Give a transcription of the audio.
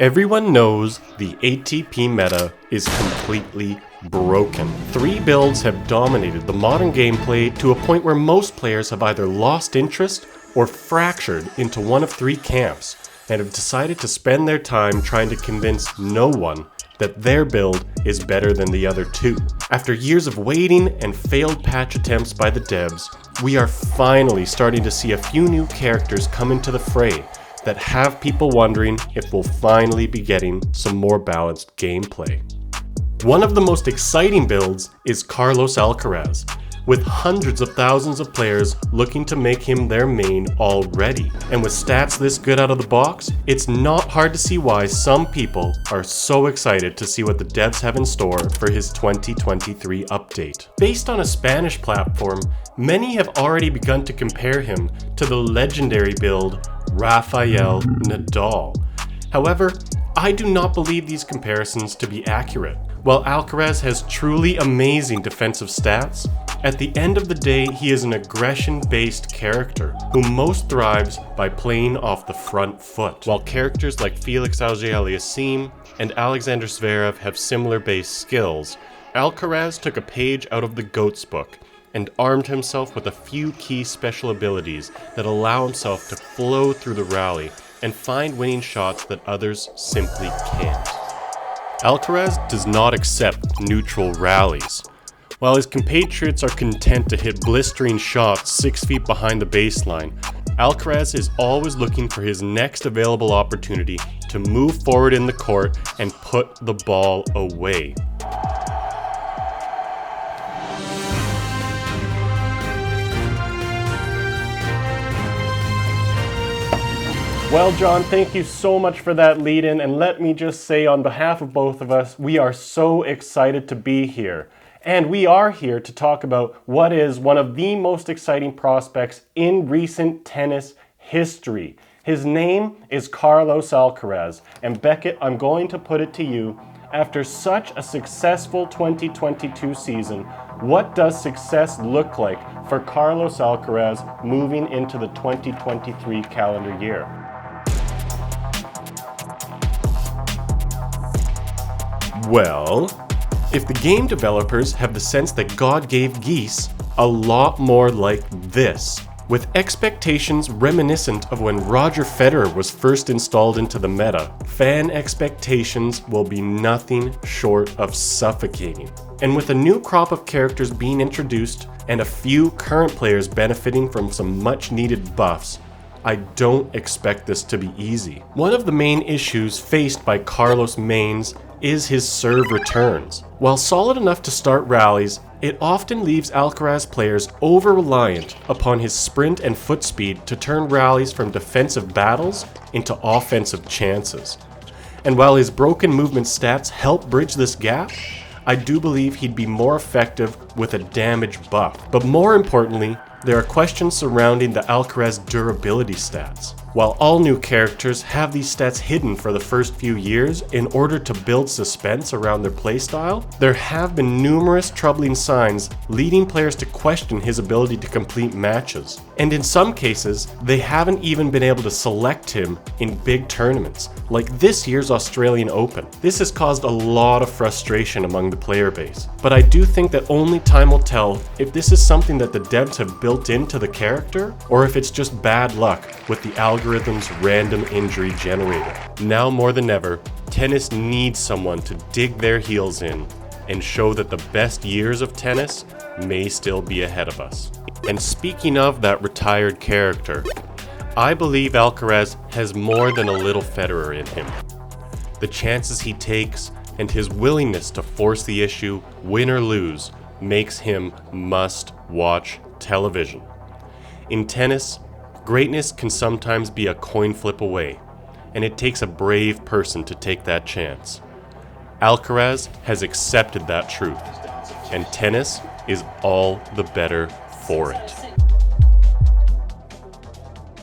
Everyone knows the ATP meta is completely broken. 3 builds have dominated the modern gameplay to a point where most players have either lost interest or fractured into one of 3 camps and have decided to spend their time trying to convince no one that their build is better than the other 2. After years of waiting and failed patch attempts by the devs, we are finally starting to see a few new characters come into the fray that have people wondering if we'll finally be getting some more balanced gameplay. One of the most exciting builds is Carlos Alcaraz, with hundreds of thousands of players looking to make him their main already. And with stats this good out of the box, it's not hard to see why some people are so excited to see what the devs have in store for his 2023 update. Based on a Spanish platform, many have already begun to compare him to the legendary build Rafael Nadal. However, I do not believe these comparisons to be accurate. While Alcaraz has truly amazing defensive stats, at the end of the day he is an aggression-based character who most thrives by playing off the front foot. While characters like Felix Auger-Aliassime and Alexander Zverev have similar base skills, Alcaraz took a page out of the GOAT's book and armed himself with a few key special abilities that allow himself to flow through the rally and find winning shots that others simply can't. Alcaraz does not accept neutral rallies. While his compatriots are content to hit blistering shots 6 feet behind the baseline, Alcaraz is always looking for his next available opportunity to move forward in the court and put the ball away. Well, John, thank you so much for that lead-in, and let me just say on behalf of both of us, we are so excited to be here. And we are here to talk about what is one of the most exciting prospects in recent tennis history. His name is Carlos Alcaraz, and Beckett, I'm going to put it to you, after such a successful 2022 season, what does success look like for Carlos Alcaraz moving into the 2023 calendar year? Well, if the game developers have the sense that God gave geese, a lot more like this. With expectations reminiscent of when Roger Federer was first installed into the meta, fan expectations will be nothing short of suffocating. And with a new crop of characters being introduced and a few current players benefiting from some much needed buffs, I don't expect this to be easy. One of the main issues faced by Carlos mains is his serve returns. While solid enough to start rallies, it often leaves Alcaraz players over-reliant upon his sprint and foot speed to turn rallies from defensive battles into offensive chances. And while his broken movement stats help bridge this gap, I do believe he'd be more effective with a damage buff. But more importantly, there are questions surrounding the Alcaraz durability stats. While all new characters have these stats hidden for the first few years in order to build suspense around their playstyle, there have been numerous troubling signs leading players to question his ability to complete matches. And in some cases, they haven't even been able to select him in big tournaments, like this year's Australian Open. This has caused a lot of frustration among the player base. But I do think that only time will tell if this is something that the devs have built into the character, or if it's just bad luck with the algorithm's random injury generator. Now more than ever, tennis needs someone to dig their heels in and show that the best years of tennis may still be ahead of us. And speaking of that retired character, I believe Alcaraz has more than a little Federer in him. The chances he takes and his willingness to force the issue, win or lose, makes him must-watch television. In tennis, greatness can sometimes be a coin flip away, and it takes a brave person to take that chance. Alcaraz has accepted that truth, and tennis is all the better for it.